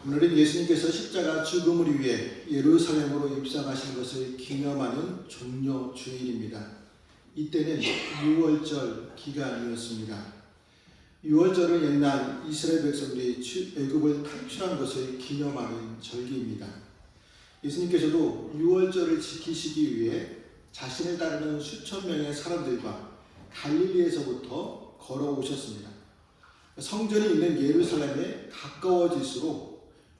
오늘은 예수님께서 십자가 죽음을 위해 예루살렘으로 입성하신 것을 기념하는 종려 주일입니다. 이때는 유월절 기간이었습니다. 유월절은 옛날 이스라엘 백성들이 애굽을 탈출한 것을 기념하는 절기입니다. 예수님께서도 유월절을 지키시기 위해 자신을 따르는 수천 명의 사람들과 갈릴리에서부터 걸어오셨습니다. 성전이 있는 예루살렘에 가까워질수록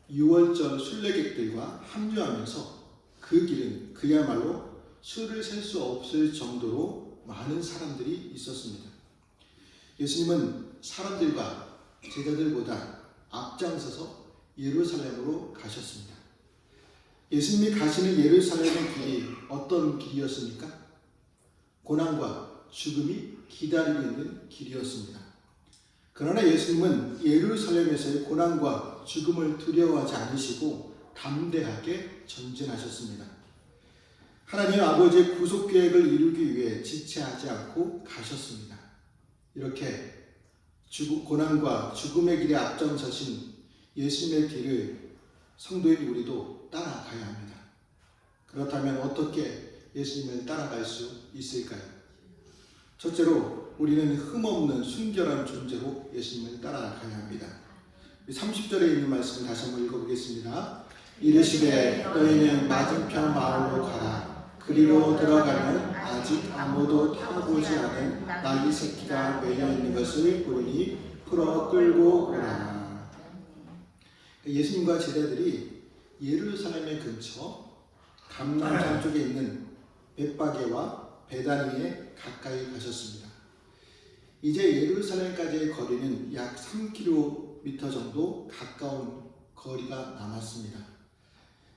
유월절 순례객들과 합류하면서 그 길은 그야말로 수를 셀 수 없을 정도로 많은 사람들이 있었습니다. 예수님은 사람들과 제자들보다 앞장서서 예루살렘으로 가셨습니다. 예수님이 가시는 예루살렘의 길이 어떤 길이었습니까? 고난과 죽음이 기다리고 있는 길이었습니다. 그러나 예수님은 예루살렘에서의 고난과 죽음을 두려워하지 않으시고 담대하게 전진하셨습니다. 하나님 아버지의 구속 계획을 이루기 위해 지체하지 않고 가셨습니다. 이렇게 고난과 죽음의 길에 앞장서신 예수님의 길을 성도인 우리도 따라가야 합니다. 그렇다면 어떻게 예수님을 따라갈 수 있을까요? 첫째로 우리는 흠없는 순결한 존재로 예수님을 따라가야 합니다. 30절에 있는 말씀을 다시 한번 읽어보겠습니다. 이르시되 너희는 맞은편 마을로 가라. 그리로 들어가면 아직 아무도 타보지 않은 나귀 새끼가 매여 있는 것을 보니 풀어 끌고 오라. 예수님과 제자들이 예루살렘의 근처 감람산 쪽에 있는 벳바게와 베다니에 가까이 가셨습니다. 이제 예루살렘까지의 거리는 약 3km 정도 가까운 거리가 남았습니다.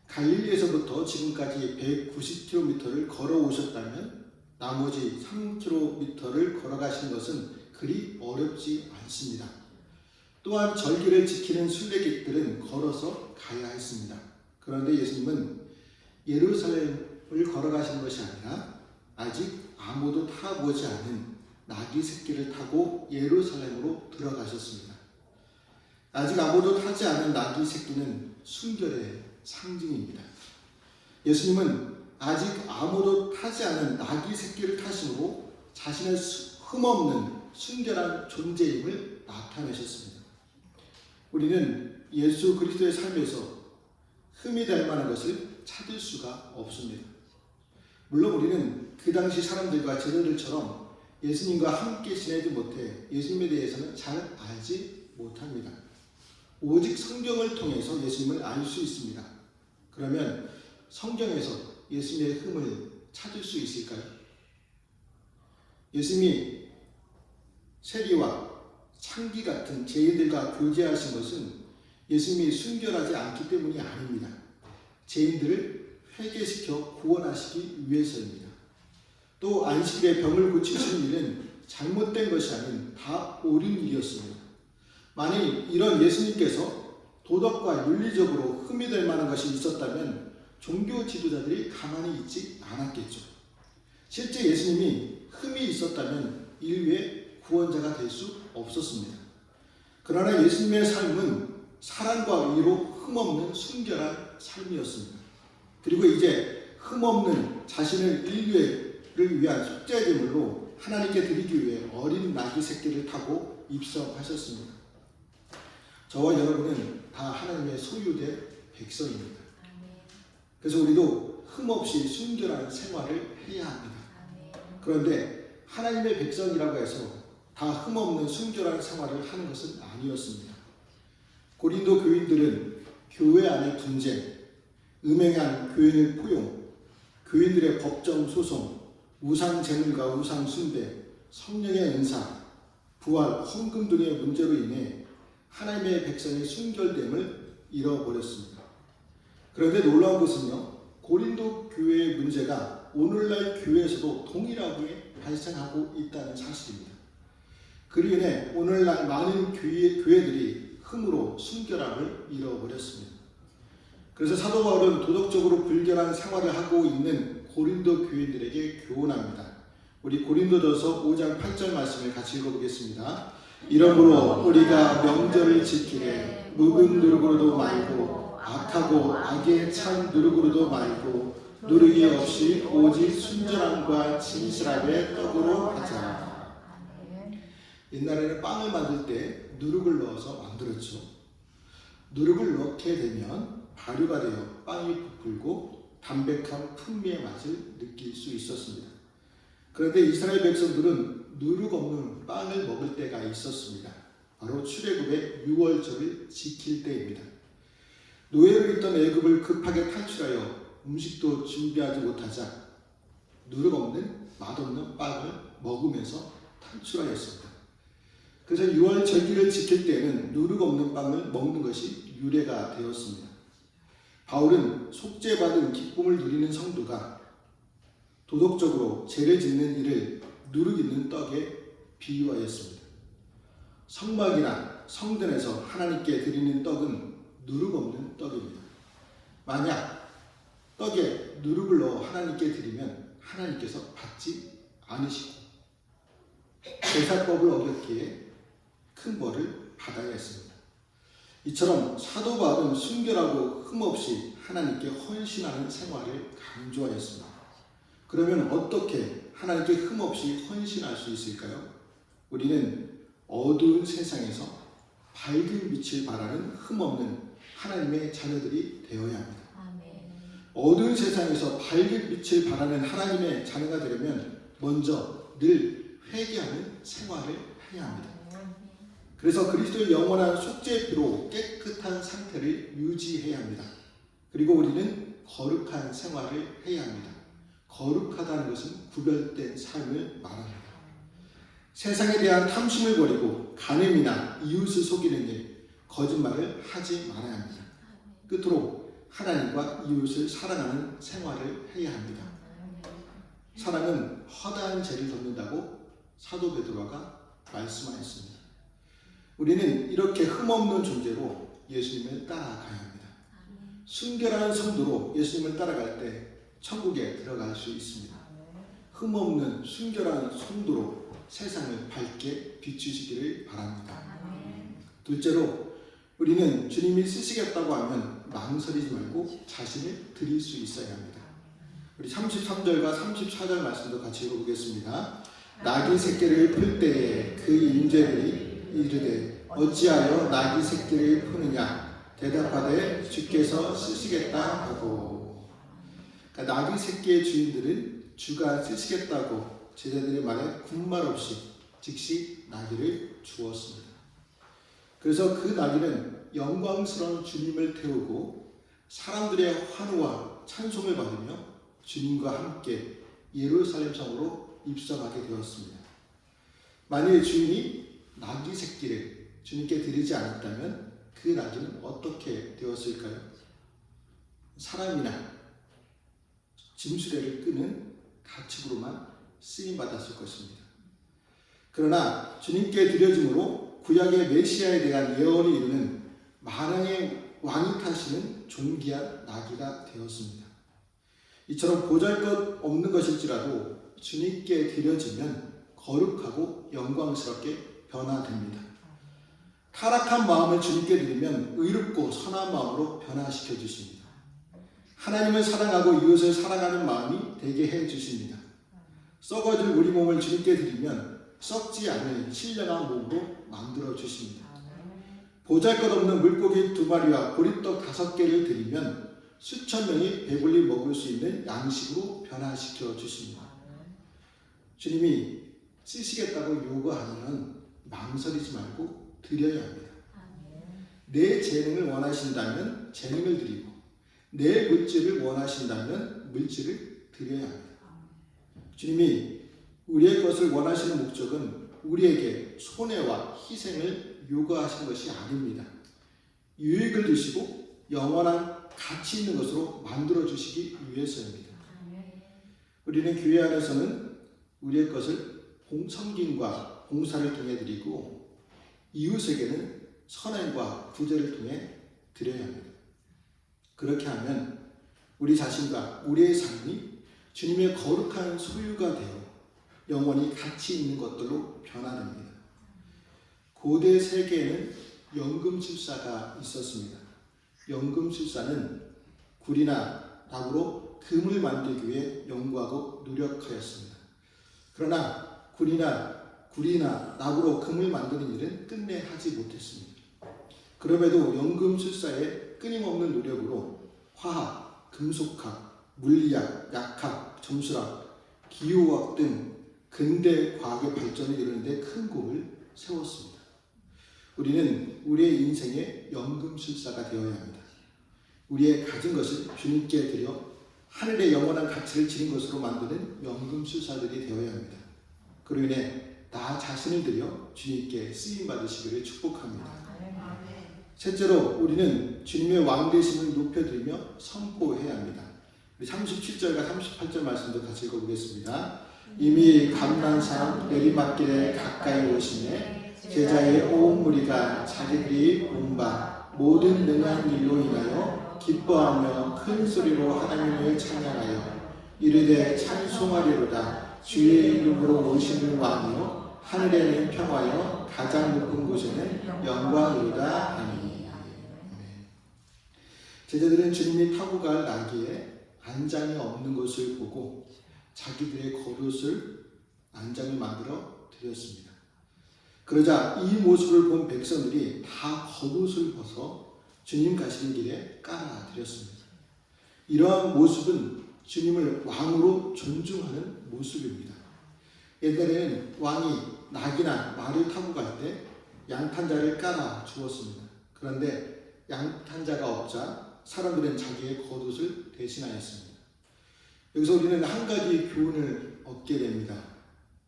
갈릴리에서부터 지금까지 190km를 걸어오셨다면 나머지 3km를 걸어가시는 것은 그리 어렵지 않습니다. 또한 절기를 지키는 순례객들은 걸어서 가야 했습니다. 그런데 예수님은 예루살렘을 걸어가시는 것이 아니라 아직 아무도 타보지 않은 나귀 새끼를 타고 예루살렘으로 들어가셨습니다. 아직 아무도 타지 않은 나귀 새끼는 순결의 상징입니다. 예수님은 아직 아무도 타지 않은 나귀 새끼를 타심으로 자신의 흠없는 순결한 존재임을 나타내셨습니다. 우리는 예수 그리스도의 삶에서 흠이 될 만한 것을 찾을 수가 없습니다. 물론 우리는 그 당시 사람들과 제자들처럼 예수님과 함께 지내지 못해 예수님에 대해서는 잘 알지 못합니다. 오직 성경을 통해서 예수님을 알 수 있습니다. 그러면 성경에서 예수님의 흠을 찾을 수 있을까요? 예수님이 세리와 창기 같은 죄인들과 교제하신 것은 예수님이 순결하지 않기 때문이 아닙니다. 죄인들을 회개시켜 구원하시기 위해서입니다. 또 안식일에 병을 고치시는 일은 잘못된 것이 아닌 다 옳은 일이었습니다. 만일 이런 예수님께서 도덕과 윤리적으로 흠이 될 만한 것이 있었다면 종교 지도자들이 가만히 있지 않았겠죠. 실제 예수님이 흠이 있었다면 인류의 구원자가 될 수 없었습니다. 그러나 예수님의 삶은 사랑과 의로 흠없는 순결한 삶이었습니다. 그리고 이제 흠없는 자신을 인류를 위한 속죄제물로 하나님께 드리기 위해 어린 나귀 새끼를 타고 입성하셨습니다. 저와 여러분은 다 하나님의 소유된 백성입니다. 그래서 우리도 흠없이 순결한 생활을 해야 합니다. 그런데 하나님의 백성이라고 해서 다 흠없는 순결한 생활을 하는 것은 아니었습니다. 고린도 교인들은 교회 안의 분쟁, 음행한 교인을 포용, 교인들의 법정 소송, 우상 제물과 우상 숭배, 성령의 은사, 부활, 헌금 등의 문제로 인해 하나님의 백성의 순결됨을 잃어버렸습니다. 그런데 놀라운 것은요, 고린도 교회의 문제가 오늘날 교회에서도 동일하게 발생하고 있다는 사실입니다. 그로 인해 오늘날 많은 교회들이 흠으로 순결함을 잃어버렸습니다. 그래서 사도 바울은 도덕적으로 불결한 생활을 하고 있는 고린도 교인들에게 교훈합니다. 우리 고린도전서 5장 8절 말씀을 같이 읽어보겠습니다. 이러므로 우리가 명절을 지키되 묵은 누룩으로도 말고 악하고 악에 찬 누룩으로도 말고 누룩이 없이 오직 순전함과 진실함의 떡으로 하자. 옛날에는 빵을 만들 때 누룩을 넣어서 만들었죠. 누룩을 넣게 되면 발효가 되어 빵이 부풀고 담백한 풍미의 맛을 느낄 수 있었습니다. 그런데 이스라엘 백성들은 누룩 없는 빵을 먹을 때가 있었습니다. 바로 출애굽의 6월절을 지킬 때입니다. 노예로 있던 애굽을 급하게 탈출하여 음식도 준비하지 못하자 누룩 없는 맛없는 빵을 먹으면서 탈출하였습니다. 그래서 6월 절기를 지킬 때에는 누룩 없는 빵을 먹는 것이 유래가 되었습니다. 바울은 속죄받은 기쁨을 누리는 성도가 도덕적으로 죄를 짓는 일을 누룩 있는 떡에 비유하였습니다. 성막이나 성전에서 하나님께 드리는 떡은 누룩 없는 떡입니다. 만약 떡에 누룩을 넣어 하나님께 드리면 하나님께서 받지 않으시고 제사법을 어겼기에 큰 벌을 받아야 했습니다. 이처럼 사도 바울은 순결하고 흠없이 하나님께 헌신하는 생활을 강조하였습니다. 그러면 어떻게 하나님께 흠없이 헌신할 수 있을까요? 우리는 어두운 세상에서 밝은 빛을 발하는 흠없는 하나님의 자녀들이 되어야 합니다. 어두운 세상에서 밝은 빛을 발하는 하나님의 자녀가 되려면 먼저 늘 회개하는 생활을 해야 합니다. 그래서 그리스도의 영원한 속죄의 피로 깨끗한 상태를 유지해야 합니다. 그리고 우리는 거룩한 생활을 해야 합니다. 거룩하다는 것은 구별된 삶을 말합니다. 세상에 대한 탐심을 버리고 간음이나 이웃을 속이는 일, 거짓말을 하지 말아야 합니다. 끝으로 하나님과 이웃을 사랑하는 생활을 해야 합니다. 사랑은 허다한 죄를 덮는다고 사도 베드로가 말씀하였습니다. 우리는 이렇게 흠없는 존재로 예수님을 따라가야 합니다. 순결한 성도로 예수님을 따라갈 때 천국에 들어갈 수 있습니다. 흠없는 순결한 성도로 세상을 밝게 비추시기를 바랍니다. 둘째로 우리는 주님이 쓰시겠다고 하면 망설이지 말고 자신을 드릴 수 있어야 합니다. 우리 33절과 34절 말씀도 같이 읽어보겠습니다. 낙이 새끼를 풀 때에 그 임재들이 이르되 어찌하여 낙이 새끼를 푸느냐 대답하되 주께서 쓰시겠다 하고. 그러니까 낙이 새끼의 주인들은 주가 쓰시겠다고 제자들의 말에 군말 없이 즉시 나귀를 주었습니다. 그래서 그 나귀는 영광스러운 주님을 태우고 사람들의 환호와 찬송을 받으며 주님과 함께 예루살렘 성으로 입성하게 되었습니다. 만일 주인이 나귀 새끼를 주님께 드리지 않았다면 그 나귀는 어떻게 되었을까요? 사람이나 짐수레를 끄는 가축으로만 쓰임받았을 것입니다. 그러나 주님께 드려짐으로 구약의 메시아에 대한 예언이 이루는 만왕의 왕이 타시는 존귀한 나귀가 되었습니다. 이처럼 보잘것 없는 것일지라도 주님께 드려지면 거룩하고 영광스럽게 변화됩니다. 타락한 마음을 주님께 드리면 의롭고 선한 마음으로 변화시켜 주십니다. 하나님을 사랑하고 이웃을 사랑하는 마음이 되게 해 주십니다. 썩어질 우리 몸을 주님께 드리면 썩지 않을 신령한 몸으로 만들어 주십니다. 보잘것없는 물고기 2마리와 보리떡 5개를 드리면 수천 명이 배불리 먹을 수 있는 양식으로 변화시켜 주십니다. 주님이 쓰시겠다고 요구하면 망설이지 말고 드려야 합니다. 내 재능을 원하신다면 재능을 드리고 내 물질을 원하신다면 물질을 드려야 합니다. 주님이 우리의 것을 원하시는 목적은 우리에게 손해와 희생을 요구하시는 것이 아닙니다. 유익을 주시고 영원한 가치 있는 것으로 만들어 주시기 위해서입니다. 우리는 교회 안에서는 우리의 것을 섬김과 봉사를 통해 드리고 이웃에게는 선행과 구제를 통해 드려야 합니다. 그렇게 하면 우리 자신과 우리의 삶이 주님의 거룩한 소유가 되어 영원히 가치 있는 것들로 변화됩니다. 고대 세계에는 연금술사가 있었습니다. 연금술사는 굴이나 나무로 금을 만들기 위해 연구하고 노력하였습니다. 그러나 굴이나 나무로 금을 만드는 일은 끝내 하지 못했습니다. 그럼에도 연금술사의 끊임없는 노력으로 화학, 금속학, 물리학, 약학, 점수학, 기후학 등 근대 과학의 발전을 이루는 데 큰功을 세웠습니다. 우리는 우리의 인생의 연금술사가 되어야 합니다. 우리의 가진 것을 주님께 드려 하늘의 영원한 가치를 지닌 것으로 만드는 연금술사들이 되어야 합니다. 그로 인해 나 자신을 드려 주님께 쓰임받으시기를 축복합니다. 셋째로 우리는 주님의 왕되심을 높여드리며 선포해야 합니다. 우리 37절과 38절 말씀도 같이 읽어보겠습니다. 이미 감난산 내리막길에 가까이 오시매 제자의 온 무리가 자기들이 본 바 모든 능한 일로 인하여 기뻐하며 큰 소리로 하나님을 찬양하여 이르되 찬송하리로다. 주의 이름으로 오시는 왕이요 하늘에는 평화요 가장 높은 곳에는 영광이로다 하니. 제자들은 주님이 타고 갈 나귀에 안장이 없는 것을 보고 자기들의 겉옷을 안장을 만들어 드렸습니다. 그러자 이 모습을 본 백성들이 다 겉옷을 벗어 주님 가시는 길에 깔아 드렸습니다. 이러한 모습은 주님을 왕으로 존중하는 모습입니다. 옛날에는 왕이 낙이나 말을 타고 갈 때 양탄자를 깔아 주었습니다. 그런데 양탄자가 없자 사람들은 자기의 겉옷을 대신하였습니다. 여기서 우리는 한 가지 교훈을 얻게 됩니다.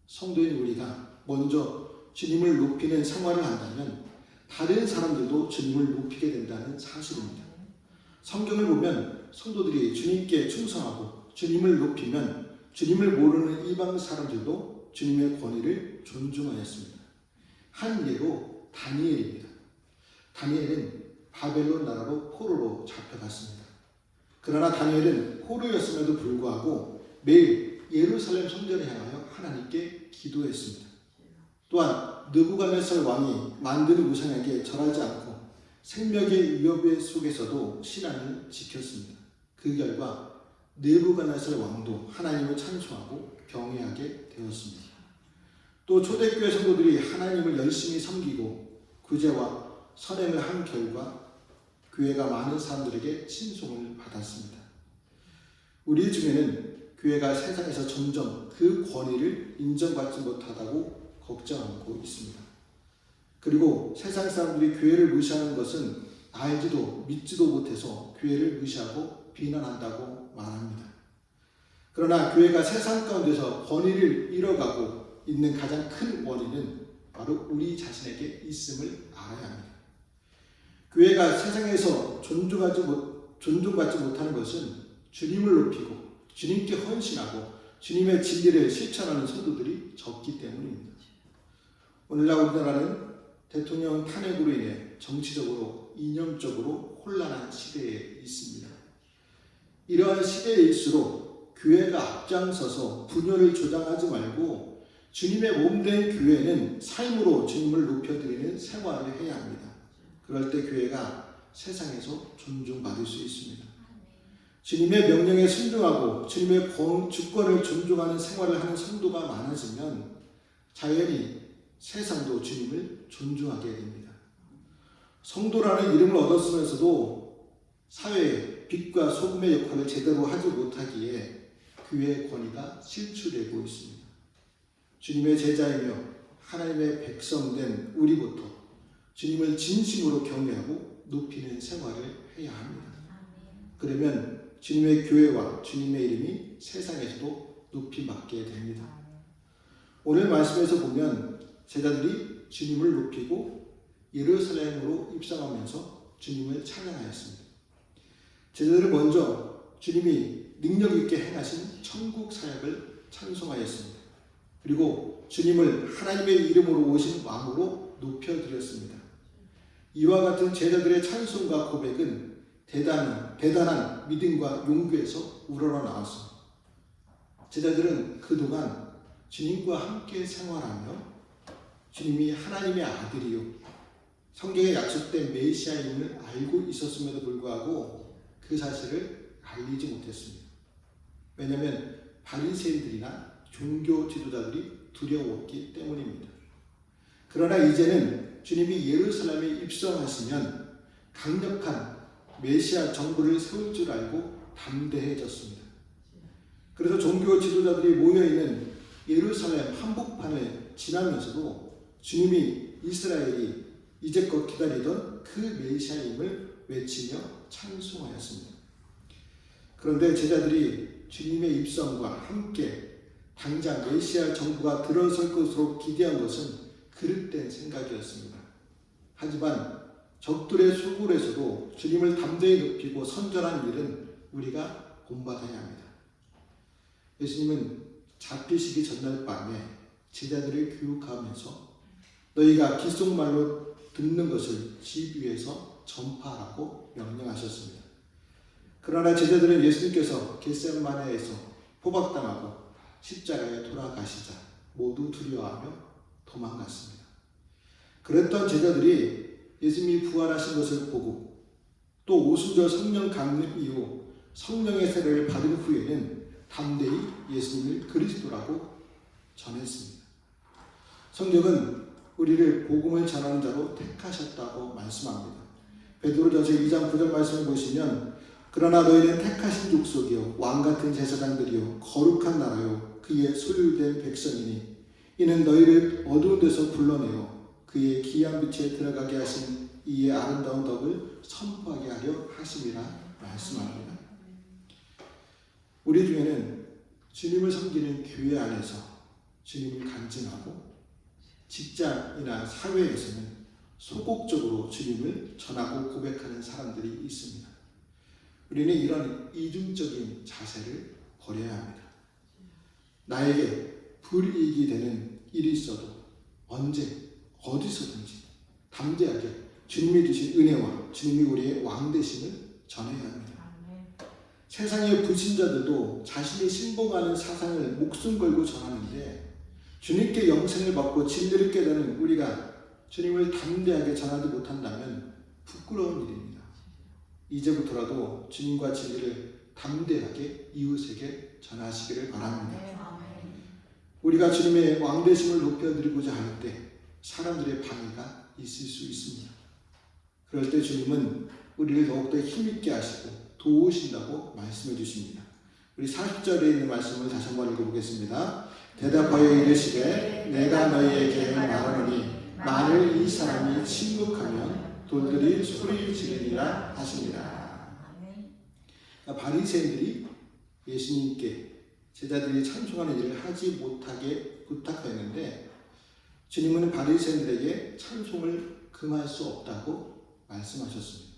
성도인 우리가 먼저 주님을 높이는 생활을 한다면 다른 사람들도 주님을 높이게 된다는 사실입니다. 성경을 보면 성도들이 주님께 충성하고 주님을 높이면 주님을 모르는 이방 사람들도 주님의 권위를 존중하였습니다. 한 예로 다니엘입니다. 다니엘은 바벨론 나라로 포로로 잡혀갔습니다. 그러나 다니엘은 포로였음에도 불구하고 매일 예루살렘 성전을 향하여 하나님께 기도했습니다. 또한 느부갓네살 왕이 만드는 우상에게 절하지 않고 생명의 위협 속에서도 신앙을 지켰습니다. 그 결과 느부갓네살 왕도 하나님을 찬송하고 경외하게 되었습니다. 또 초대교회 성도들이 하나님을 열심히 섬기고 구제와 선행을 한 결과 교회가 많은 사람들에게 칭송을 받았습니다. 우리 중에는 교회가 세상에서 점점 그 권위를 인정받지 못하다고 걱정하고 있습니다. 그리고 세상 사람들이 교회를 무시하는 것은 알지도 믿지도 못해서 교회를 무시하고 비난한다고 말합니다. 그러나 교회가 세상 가운데서 권위를 잃어가고 있는 가장 큰 원인은 바로 우리 자신에게 있음을 알아야 합니다. 교회가 세상에서 존중받지 못하는 것은 주님을 높이고 주님께 헌신하고 주님의 진리를 실천하는 성도들이 적기 때문입니다. 오늘날 우리나라는 대통령 탄핵으로 인해 정치적으로 이념적으로 혼란한 시대에 있습니다. 이러한 시대일수록 교회가 앞장서서 분열을 조장하지 말고 주님의 몸된 교회는 삶으로 주님을 높여드리는 생활을 해야 합니다. 그럴 때 교회가 세상에서 존중받을 수 있습니다. 주님의 명령에 순종하고 주님의 주권을 존중하는 생활을 하는 성도가 많아지면 자연히 세상도 주님을 존중하게 됩니다. 성도라는 이름을 얻었으면서도 사회에 빛과 소금의 역할을 제대로 하지 못하기에 교회의 권위가 실추되고 있습니다. 주님의 제자이며 하나님의 백성된 우리부터 주님을 진심으로 경외하고 높이는 생활을 해야 합니다. 그러면 주님의 교회와 주님의 이름이 세상에서도 높이 받게 됩니다. 오늘 말씀에서 보면 제자들이 주님을 높이고 예루살렘으로 입성하면서 주님을 찬양하였습니다. 제자들은 먼저 주님이 능력 있게 행하신 천국 사역을 찬송하였습니다. 그리고 주님을 하나님의 이름으로 오신 왕으로 높여드렸습니다. 이와 같은 제자들의 찬송과 고백은 대단한 믿음과 용기에서 우러러 나왔습니다. 제자들은 그동안 주님과 함께 생활하며 주님이 하나님의 아들이요 성경에 약속된 메시아임을 알고 있었음에도 불구하고 그 사실을 알리지 못했습니다. 왜냐하면 바리새인들이나 종교 지도자들이 두려웠기 때문입니다. 그러나 이제는 주님이 예루살렘에 입성하시면 강력한 메시아 정부를 세울 줄 알고 담대해졌습니다. 그래서 종교 지도자들이 모여있는 예루살렘 한복판을 지나면서도 주님이 이스라엘이 이제껏 기다리던 그 메시아임을 외치며 찬송하였습니다. 그런데 제자들이 주님의 입성과 함께 당장 메시아 정부가 들어설 것으로 기대한 것은 그릇된 생각이었습니다. 하지만 적들의 소굴에서도 주님을 담대히 높이고 선전한 일은 우리가 본받아야 합니다. 예수님은 잡히시기 전날 밤에 제자들을 교육하면서 너희가 귓속말로 듣는 것을 집 위에서 전파하라고 명령하셨습니다. 그러나 제자들은 예수님께서 겟세마네에서 포박당하고 십자가에 돌아가시자 모두 두려워하며 도망갔습니다. 그랬던 제자들이 예수님이 부활하신 것을 보고 또 오순절 성령 강림 이후 성령의 세례를 받은 후에는 담대히 예수님을 그리스도라고 전했습니다. 성경은 우리를 복음을 전하는 자로 택하셨다고 말씀합니다. 베드로전서 2장 9절 말씀을 보시면 그러나 너희는 택하신 족속이요 왕같은 제사장들이요 거룩한 나라요 그의 소유된 백성이니 이는 너희를 어두운 데서 불러내어 그의 귀한 빛에 들어가게 하신 이의 아름다운 덕을 선포하게 하려 하심이라 말씀합니다. 우리 중에는 주님을 섬기는 교회 안에서 주님을 간증하고 직장이나 사회에서는 소극적으로 주님을 전하고 고백하는 사람들이 있습니다. 우리는 이런 이중적인 자세를 버려야 합니다. 나에게 불이익이 되는 일이 있어도 언제 어디서든지 담대하게 주님이 주신 은혜와 주님이 우리의 왕 되심을 전해야 합니다. 세상의 불신자들도 자신이 신봉하는 사상을 목숨 걸고 전하는데 주님께 영생을 받고 진리를 깨닫는 우리가 주님을 담대하게 전하지 못한다면 부끄러운 일입니다. 이제부터라도 주님과 진리를 담대하게 이웃에게 전하시기를 바랍니다. 우리가 주님의 왕되심을 높여드리고자 할 때 사람들의 방해가 있을 수 있습니다. 그럴 때 주님은 우리를 더욱더 힘있게 하시고 도우신다고 말씀해 주십니다. 우리 40절에 있는 말씀을 다시 한번 읽어보겠습니다. 대답하여 이르시되 내가 너희에게 말하노니 만일 이 사람이 침묵하면 돌들이 소리 지르리라 하시니라. 바리새인들이 예수님께 제자들이 찬송하는 일을 하지 못하게 부탁했는데 주님은 바리새인들에게 찬송을 금할 수 없다고 말씀하셨습니다.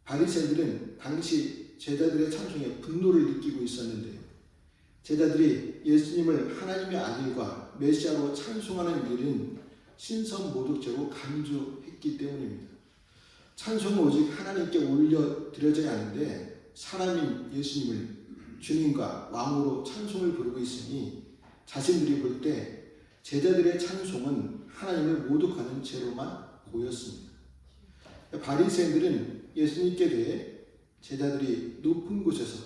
바리새인들은 당시 제자들의 찬송에 분노를 느끼고 있었는데요. 제자들이 예수님을 하나님의 아들과 메시아로 찬송하는 일은 신성모독죄로 간주했기 때문입니다. 찬송은 오직 하나님께 올려드려져야 하는데 사람인 예수님을 주님과 왕으로 찬송을 부르고 있으니 자신들이 볼 때 제자들의 찬송은 하나님을 모독하는 죄로만 보였습니다. 바리새인들은 예수님께 대해 제자들이 높은 곳에서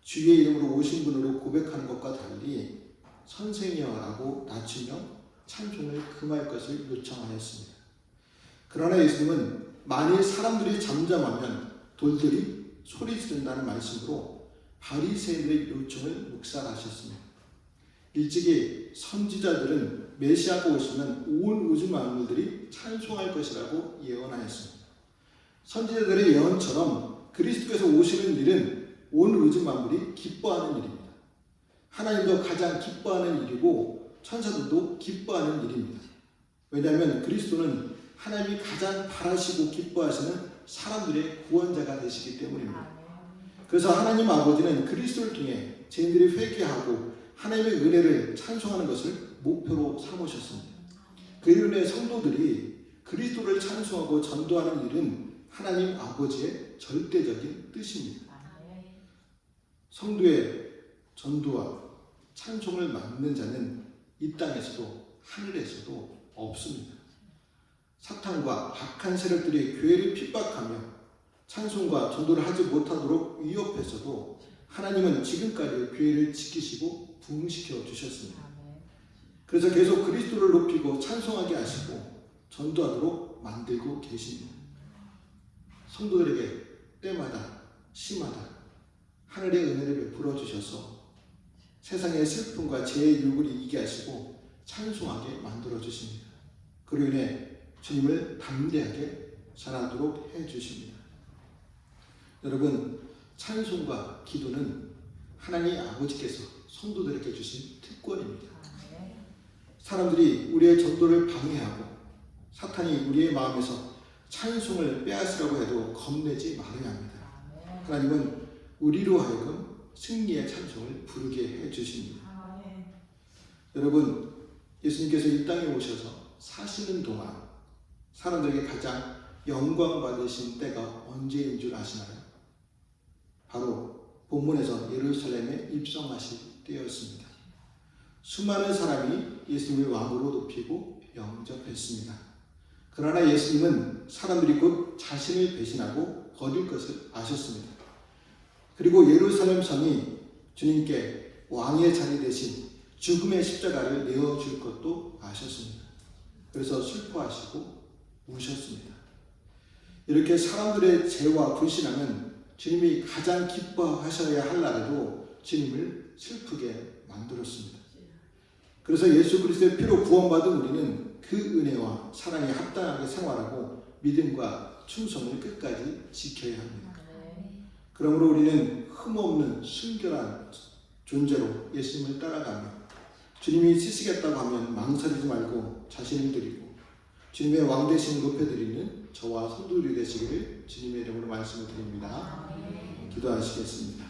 주의 이름으로 오신 분으로 고백하는 것과 달리 선생이여라고 낮추며 찬송을 금할 것을 요청하였습니다. 그러나 예수님은 만일 사람들이 잠잠하면 돌들이 소리 지른다는 말씀으로 바리새인들의 요청을 묵살하셨습니다. 일찍이 선지자들은 메시아가 오시면 온 우주 만물들이 찬송할 것이라고 예언하였습니다. 선지자들의 예언처럼 그리스도께서 오시는 일은 온 우주 만물이 기뻐하는 일입니다. 하나님도 가장 기뻐하는 일이고 천사들도 기뻐하는 일입니다. 왜냐하면 그리스도는 하나님이 가장 바라시고 기뻐하시는 사람들의 구원자가 되시기 때문입니다. 그래서 하나님 아버지는 그리스도를 통해 죄인들이 회개하고 하나님의 은혜를 찬송하는 것을 목표로 삼으셨습니다. 그로 인해 성도들이 그리스도를 찬송하고 전도하는 일은 하나님 아버지의 절대적인 뜻입니다. 성도의 전도와 찬송을 맡는 자는 이 땅에서도 하늘에서도 없습니다. 사탄과 악한 세력들이 교회를 핍박하며 찬송과 전도를 하지 못하도록 위협해서도 하나님은 지금까지 교회를 지키시고 부흥시켜 주셨습니다. 그래서 계속 그리스도를 높이고 찬송하게 하시고 전도하도록 만들고 계십니다. 성도들에게 때마다 시마다 하늘의 은혜를 베풀어 주셔서 세상의 슬픔과 죄의 유혹을 이기게 하시고 찬송하게 만들어 주십니다. 그로 인해 주님을 담대하게 전하도록 해 주십니다. 여러분, 찬송과 기도는 하나님 아버지께서 성도들에게 주신 특권입니다. 사람들이 우리의 전도를 방해하고 사탄이 우리의 마음에서 찬송을 빼앗으려고 해도 겁내지 말아야 합니다. 하나님은 우리로 하여금 승리의 찬송을 부르게 해 주십니다. 여러분, 예수님께서 이 땅에 오셔서 사시는 동안 사람들에게 가장 영광 받으신 때가 언제인 줄 아시나요? 바로 본문에서 예루살렘에 입성하실 때였습니다. 수많은 사람이 예수님을 왕으로 높이고 영접했습니다. 그러나 예수님은 사람들이 곧 자신을 배신하고 버릴 것을 아셨습니다. 그리고 예루살렘 성이 주님께 왕의 자리 대신 죽음의 십자가를 내어줄 것도 아셨습니다. 그래서 슬퍼하시고 우셨습니다. 이렇게 사람들의 죄와 불신함은 주님이 가장 기뻐하셔야 할 날에도 주님을 슬프게 만들었습니다. 그래서 예수 그리스도의 피로 구원받은 우리는 그 은혜와 사랑에 합당하게 생활하고 믿음과 충성을 끝까지 지켜야 합니다. 그러므로 우리는 흠없는 순결한 존재로 예수님을 따라가며 주님이 쓰시겠다고 하면 망설이지 말고 자신을 드리고 주님의 왕되심을 높여드리는 저와 성도들이 되시기를 주님의 이름으로 말씀을 드립니다. 기도하시겠습니다.